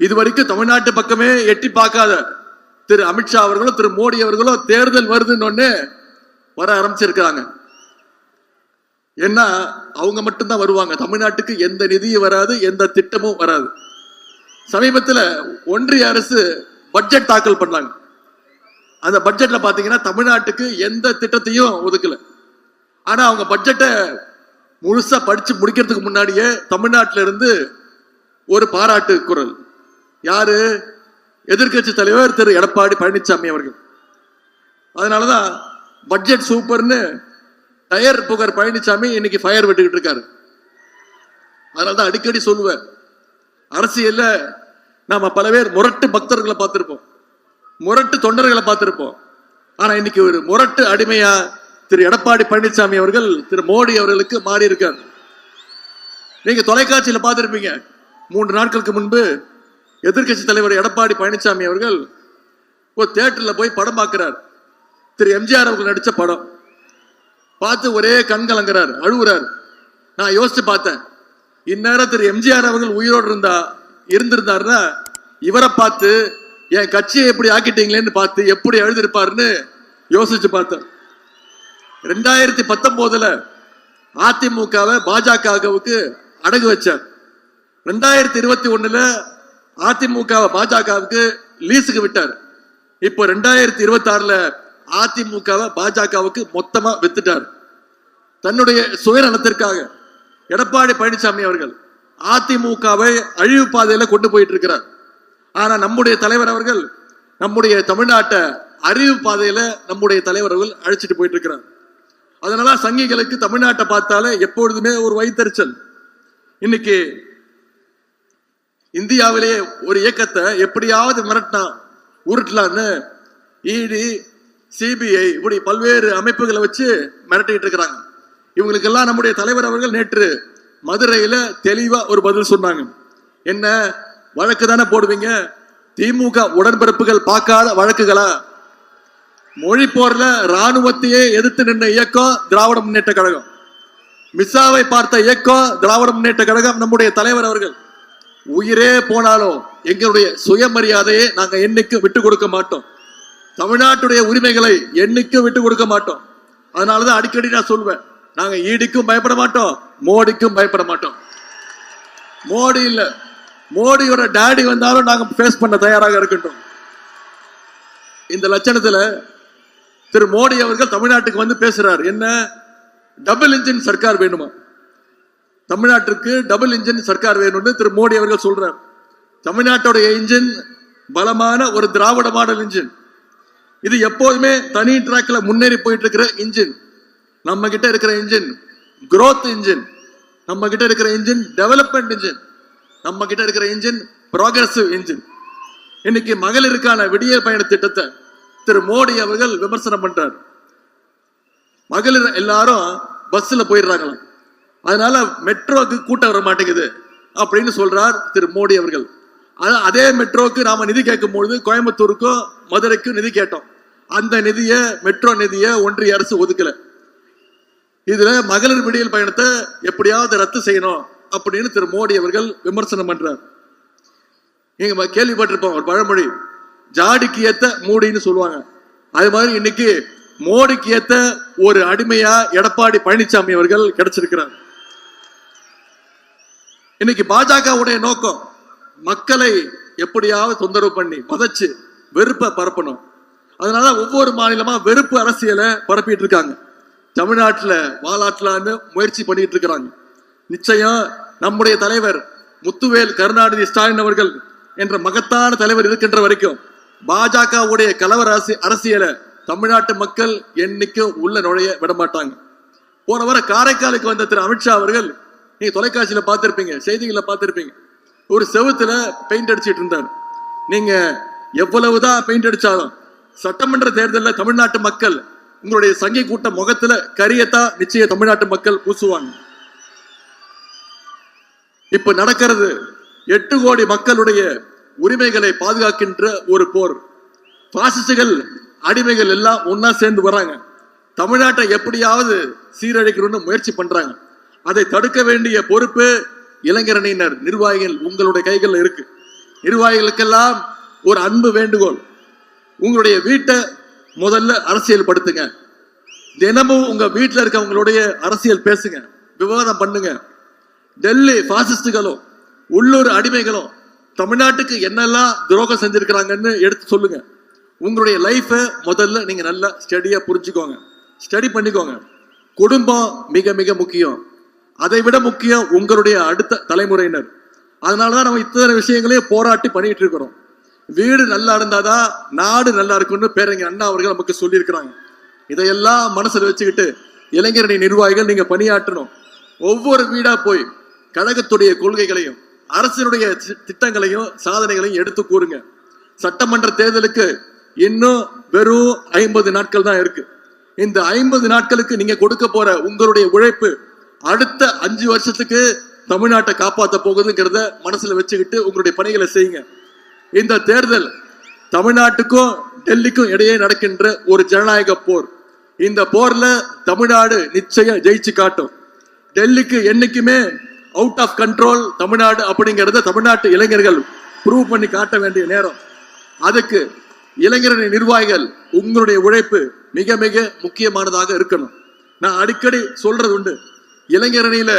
இதுவரைக்கும் தமிழ்நாட்டு பக்கமே எட்டி பார்க்காத திரு அமித்ஷா அவர்களோ திரு மோடி அவர்களோ தேர்தல் வருதுன்னு வர ஆரம்பிச்சிருக்கிறாங்க. ஏன்னா அவங்க மட்டும்தான் வருவாங்க, தமிழ்நாட்டுக்கு எந்த நிதியும் வராது, எந்த திட்டமும் வராது. சமீபத்தில் ஒன்றிய அரசு பட்ஜெட் தாக்கல் பண்ணாங்க. அந்த பட்ஜெட்ல பாத்தீங்கன்னா தமிழ்நாட்டுக்கு எந்த திட்டத்தையும் ஒதுக்கல. ஆனா அவங்க பட்ஜெட்டை முழுசா படிச்சு முடிக்கிறதுக்கு முன்னாடியே தமிழ்நாட்டில இருந்து ஒரு பாராட்டு குரல். யாரு? எதிர்கட்சி தலைவர் திரு எடப்பாடி பழனிசாமி அவர்கள். அதனாலதான் பட்ஜெட் சூப்பர்னு டயர் புகர் பழனிசாமி இன்னைக்கு ஃபயர் விட்டுக்கிட்டு இருக்காரு. அதனாலதான் அடிக்கடி சொல்லுவேன், அரசியல்ல நாம பல பேர் முரட்டு பக்தர்களை பார்த்திருப்போம், முரட்டு தொண்டர்களை பார்த்திருப்போம். ஆனா இன்னைக்கு ஒரு முரட்டு அடிமையா திரு எடப்பாடி பழனிசாமி அவர்கள் திரு மோடி அவர்களுக்கு மாறி இருக்காரு. நீங்க தொலைக்காட்சியில பார்த்திருப்பீங்க, 3 நாட்களுக்கு முன்பு எதிர்கட்சி தலைவர் எடப்பாடி பழனிசாமி அவர்கள் ஒரு தியேட்டர்ல போய் படம் பார்க்கிறார். திரு எம்ஜிஆர் அவர்கள் நடிச்ச படம் பார்த்து ஒரே கண் கலங்குறார், அழுகுறார். நான் யோசிச்சு பார்த்தேன், இந்நேரம் திரு எம்ஜிஆர் அவர்கள் உயிரோடு இருந்திருந்தாருன்னா இவரை பார்த்து என் கட்சியை எப்படி ஆக்கிட்டீங்களேன்னு பார்த்து எப்படி எழுதிருப்பாருன்னு யோசிச்சு பார்த்தேன். 2019 அதிமுகவை பாஜகவுக்கு அடகு வச்சார். 2021 அதிமுகவை பாஜகவுக்கு லீஸுக்கு விட்டார். இப்போ 2026 அதிமுகவை பாஜகவுக்கு மொத்தமா வித்துட்டார். தன்னுடைய சுயநலத்திற்காக எடப்பாடி பழனிசாமி அவர்கள் அதிமுகவை அழிவு பாதையில கொண்டு போயிட்டு இருக்கிறார். ஆனா நம்முடைய தலைவர் அவர்கள் நம்முடைய தமிழ்நாட்டை அறிவு பாதையில நம்முடைய தலைவர் அவர்கள் அழைச்சிட்டு போயிட்டு இருக்கிறார். அதனால சங்கிகளுக்கு தமிழ்நாட்டை பார்த்தாலே எப்பொழுதுமே ஒரு வைத்தறிச்சல். இன்னைக்கு இந்தியாவிலேயே ஒரு இயக்கத்தை எப்படியாவது மிரட்டினா உருட்டலான்னு இடி, சிபிஐ இப்படி பல்வேறு அமைப்புகளை வச்சு மிரட்டிட்டு இருக்கிறாங்க. இவங்களுக்கெல்லாம் நம்முடைய தலைவர் அவர்கள் நேற்று மதுரையில தெளிவா ஒரு பதில் சொன்னாங்க. என்ன வழக்கு தானே போடுவீங்க, திமுக உடன்பிறப்புகள் பார்க்காத வழக்குகளா? மொழி போர்ல ராணுவத்தையே எதிர்த்து நின்ற இயக்கம் திராவிட முன்னேற்ற கழகம், மிஸ்ஸாவை பார்த்த இயக்கம் திராவிட முன்னேற்ற கழகம். நம்முடைய தலைவர் அவர்கள் உயிரே போனாலும் எங்களுடைய சுயமரியாதையை நாங்க என்னைக்கு விட்டு கொடுக்க மாட்டோம், தமிழ்நாட்டுடைய உரிமைகளை என்னைக்கு விட்டு கொடுக்க மாட்டோம். அதனாலதான் அடிக்கடி நான் சொல்வேன், நாங்க ஈடிக்கும் பயப்பட மாட்டோம், மோடிக்கும் பயப்பட மாட்டோம். மோடி இல்ல, மோடியோட டாடி வந்தாலும் நாங்க ஃபேஸ் பண்ண தயாராக இருக்கின்றோம். இந்த லட்சணத்துல திரு மோடி அவர்கள் தமிழ்நாட்டுக்கு வந்து பேசுறார். என்ன, டபுள் இன்ஜின் சர்க்கார் வேணுமா? தமிழ்நாட்டுக்கு டபுள் இன்ஜின் சர்க்கார் வேணும்னு திரு மோடி அவர்கள் சொல்றார். தமிழ்நாட்டுடைய இன்ஜின் பலமான ஒரு திராவிட மாடல் இன்ஜின். இது எப்போதுமே தனி டிராக்ல முன்னேறி போயிட்டு இருக்கிற இன்ஜின். நம்ம கிட்ட இருக்கிற இன்ஜின் growth இன்ஜின், நம்ம கிட்ட இருக்கிற இன்ஜின் டெவலப்மெண்ட் இன்ஜின், நம்ம கிட்ட இருக்கிற இன்ஜின் ப்ராக்ரசிவ் இன்ஜின். இன்னைக்கு மகளிருக்கான விடியல் பயண திட்டத்தை திரு மோடி அவர்கள் விமர்சனம் பண்றார். மகளிர் எல்லாரும் பஸ்ல போயிடுறாங்களாம், அதனால மெட்ரோக்கு கூட்டம் வர மாட்டேங்குது அப்படின்னு சொல்றார் திரு மோடி அவர்கள். அதே மெட்ரோக்கு நாம நிதி கேட்கும் பொழுது கோயம்புத்தூருக்கும் மதுரைக்கும் நிதி கேட்டோம். அந்த நிதியை, மெட்ரோ நிதியை ஒன்றிய அரசு ஒதுக்கல. இதுல மகளிர் விடியல் பயணத்தை எப்படியாவது ரத்து செய்யணும் அப்படின்னு திரு மோடி அவர்கள் விமர்சனம் பண்றார். நீங்க கேள்விப்பட்டிருப்போம் ஒரு பழமொழி, ஜாடிக்கு ஏத்த மூடின்னு சொல்லுவாங்க. அது மாதிரி இன்னைக்கு மோடிக்கு ஏத்த ஒரு அடிமையா எடப்பாடி பழனிசாமி அவர்கள் கிடைச்சிருக்கிறார். இன்னைக்கு பாஜகவுடைய நோக்கம் மக்களை எப்படியாவது தொந்தரவு பண்ணி பதச்சு வெறுப்பை பரப்பணும். அதனால ஒவ்வொரு மாநிலமா வெறுப்பு அரசியலை பரப்பிட்டு இருக்காங்க. தமிழ்நாட்டில் வாலாட்டலான்னு முயற்சி பண்ணிட்டு இருக்கிறாங்க. நிச்சயம் நம்முடைய தலைவர் முத்துவேல் கருணாநிதி ஸ்டாலின் அவர்கள் என்ற மகத்தான தலைவர் இருக்கின்ற வரைக்கும் பாஜகவுடைய கலவர அரசியலை தமிழ்நாட்டு மக்கள் என்னைக்கும் உள்ள நுழைய விட மாட்டாங்க. போன வார காரைக்காலுக்கு வந்த திரு அமித்ஷா அவர்கள், நீங்க தொலைக்காட்சியில பார்த்திருப்பீங்க, செய்திகளை பார்த்திருப்பீங்க, ஒரு செவுத்துல பெயிண்ட் அடிச்சிட்டு இருந்தார். நீங்க எவ்வளவுதான் பெயிண்ட் அடிச்சாலும் சட்டமன்ற தேர்தலில் தமிழ்நாட்டு மக்கள் உங்களுடைய சங்கி கூட்ட முகத்துல கரியத்தான் நிச்சயம் தமிழ்நாட்டு மக்கள் பூசுவாங்க. இப்ப நடக்கிறது 8 கோடி மக்களுடைய உரிமைகளை பாதுகாக்கின்ற ஒரு போர். பாசிஸ்டுகள், அடிமைகள் எல்லாம் ஒன்னா சேர்ந்து வராங்க. தமிழ்நாட்டை எப்படியாவது சீரழிக்கணும்னு முயற்சி பண்றாங்க. அதை தடுக்க வேண்டிய பொறுப்பு இளைஞரணியினர், நிர்வாகிகள் உங்களுடைய கைகள் இருக்கு. நிர்வாகிகளுக்கெல்லாம் ஒரு அன்பு வேண்டுகோள். உங்களுடைய வீட்டை முதல்ல அரசியல் படுத்துங்க. தினமும் உங்க வீட்டில் இருக்கவங்களுடைய அரசியல் பேசுங்க, விவாதம் பண்ணுங்க. டெல்லி பாசிஸ்டுகளும் உள்ளூர் அடிமைகளும் தமிழ்நாட்டுக்கு என்னெல்லாம் துரோகம் செஞ்சிருக்கிறாங்கன்னு எடுத்து சொல்லுங்க. உங்களுடைய லைஃபை முதல்ல நீங்க நல்லா ஸ்டடியா புரிஞ்சுக்கோங்க, ஸ்டடி பண்ணிக்கோங்க. குடும்பம் மிக மிக முக்கியம். அதை விட முக்கியம் உங்களுடைய அடுத்த தலைமுறையினர். அதனாலதான் நம்ம இத்தனை விஷயங்களையும் போராட்டி பண்ணிட்டு இருக்கிறோம். வீடு நல்லா இருந்தாதான் நாடு நல்லா இருக்கும்னு பேரறிஞர் அண்ணா அவர்கள் நமக்கு சொல்லியிருக்கிறாங்க. இதையெல்லாம் மனசுல வச்சுக்கிட்டு இளைஞரணி நிர்வாகிகள் நீங்க பணியாற்றணும். ஒவ்வொரு வீடா போய் கழகத்துடைய கொள்கைகளையும் அரசினுடைய திட்டங்களையும் சாதனைகளையும் எடுத்து கூறுங்க. சட்டமன்ற தேர்தலுக்கு இன்னும் வெறும் 50 நாட்கள் தான் இருக்கு. இந்த 50 நாட்களுக்கு நீங்க கொடுக்க போற உங்களுடைய உழைப்பு அடுத்த 5 வருஷத்துக்கு தமிழ்நாட்டை காப்பாற்ற போகுதுங்கிறத மனசுல வச்சுக்கிட்டு உங்களுடைய பணிகளை செய்யுங்க. இந்த தேர்தல் தமிழ்நாட்டுக்கும் டெல்லிக்கும் இடையே நடக்கின்ற ஒரு ஜனநாயக போர். இந்த போர்ல தமிழ்நாடு நிச்சயம் ஜெயிச்சு காட்டும். டெல்லிக்கு என்னைக்குமே அவுட் ஆஃப் கண்ட்ரோல் தமிழ்நாடு அப்படிங்கறத தமிழ்நாட்டு இளைஞர்கள் ப்ரூவ் பண்ணி காட்ட வேண்டிய நேரம். அதுக்கு இளைஞரணி நிர்வாகிகள் உங்களுடைய உழைப்பு மிக மிக முக்கியமானதாக இருக்கணும். நான் அடிக்கடி சொல்றது உண்டு, இளைஞரணியில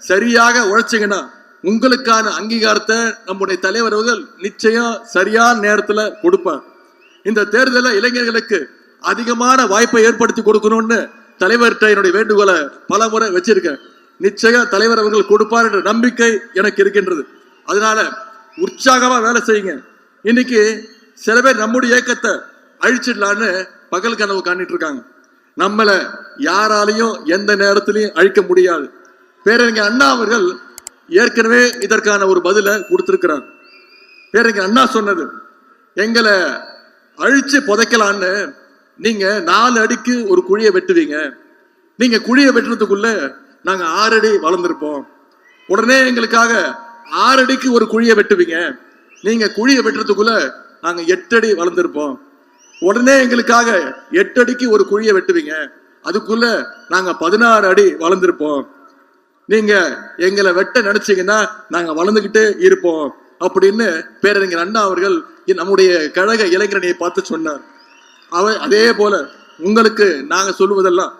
சரியாக உழைச்சிங்கன்னா உங்களுக்கான அங்கீகாரத்தை நம்முடைய தலைவர் அவர்கள் நிச்சயம் சரியான நேரத்துல கொடுப்பார். இந்த தேர்தலில் இளைஞர்களுக்கு அதிகமான வாய்ப்பை ஏற்படுத்தி கொடுக்கணும்னு தலைவர்கிட்ட என்னுடைய வேண்டுகோளை பல முறை வச்சிருக்கேன். நிச்சயம் தலைவர் அவர்கள் கொடுப்பார் என்ற நம்பிக்கை எனக்கு இருக்கின்றது. அதனால உற்சாகமா வேலை செய்யுங்க. இன்னைக்கு சில பேர் நம்முடைய இயக்கத்தை அழிச்சிடலான்னு பகல் கனவு காணிட்டு இருக்காங்க. நம்மள யாராலையும் எந்த நேரத்திலையும் அழிக்க முடியாது. பேரறிஞர் அண்ணா அவர்கள் ஏற்கனவே இதற்கான ஒரு பதிலை கொடுத்திருக்கிறார். பேரறிஞர் அண்ணா சொன்னது, எங்களை அழிச்சு புதைக்கலான்னு நீங்க 4 அடிக்கு ஒரு குழியை வெட்டுவீங்க. நீங்க குழியை வெட்டுறதுக்குள்ள நாங்க 6 அடி வளர்ந்துருப்போம். உடனே எங்களுக்காக 6 அடிக்கு ஒரு குழியை வெட்டுவீங்க. நீங்க குழியை வெட்டுறதுக்குள்ள நாங்க 8 அடி வளர்ந்துருப்போம். உடனே எங்களுக்காக 8 அடிக்கு ஒரு குழியை வெட்டுவீங்க. அதுக்குள்ள நாங்க 16 அடி வளர்ந்துருப்போம். நீங்க எங்களை வெட்ட நினைச்சீங்கன்னா நாங்க வளர்ந்துகிட்டே இருப்போம் அப்படின்னு பேரறிஞர் அண்ணா அவர்கள் நம்முடைய கழக இளைஞரணியை பார்த்து சொன்னார். அதே போல உங்களுக்கு நாங்க சொல்லுவதெல்லாம்,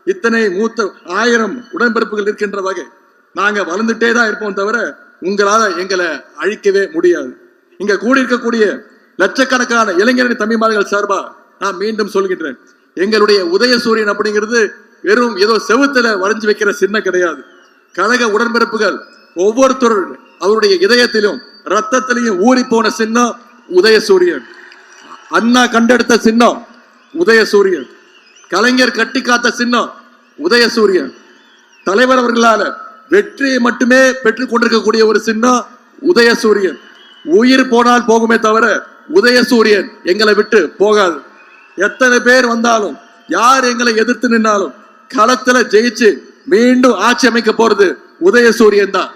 இத்தனை மூத்த 1000 உடன்பிறப்புகள் இருக்கின்ற வகை நாங்க வளர்ந்துட்டே தான் இருப்போம் தவிர உங்களால எங்களை அழிக்கவே முடியாது. இங்க கூடியிருக்கக்கூடிய லட்சக்கணக்கான இளைஞரணி தம்பிமார்கள் சார்பா நான் மீண்டும் சொல்கின்றேன், எங்களுடைய உதயசூரியன் அப்படிங்கிறது வெறும் ஏதோ செவுத்துல வரைஞ்சு வைக்கிற சின்னம் கிடையாது. கழக உடன்பிறப்புகள் ஒவ்வொருத்தரும் அவருடைய இதயத்திலும் ரத்தத்திலையும் ஊறி போன சின்னம் உதயசூரியன். அண்ணா கண்டெடுத்த சின்னம் உதயசூரியன். கலைஞர் கட்டி காத்த சின்னம் உதயசூரியன். தலைவர் அவர்களால வெற்றியை மட்டுமே பெற்றுக் கொண்டிருக்கக்கூடிய ஒரு சின்னம் உதயசூரியன். உயிர் போனால் போகுமே தவிர உதயசூரியன் எங்களை விட்டு போகாது. எத்தனை பேர் வந்தாலும், யார் எங்களை எதிர்த்து நின்னாலும் களத்துல ஜெயிச்சு மீண்டும் ஆட்சி அமைக்க போறது உதயசூரியன் தான்.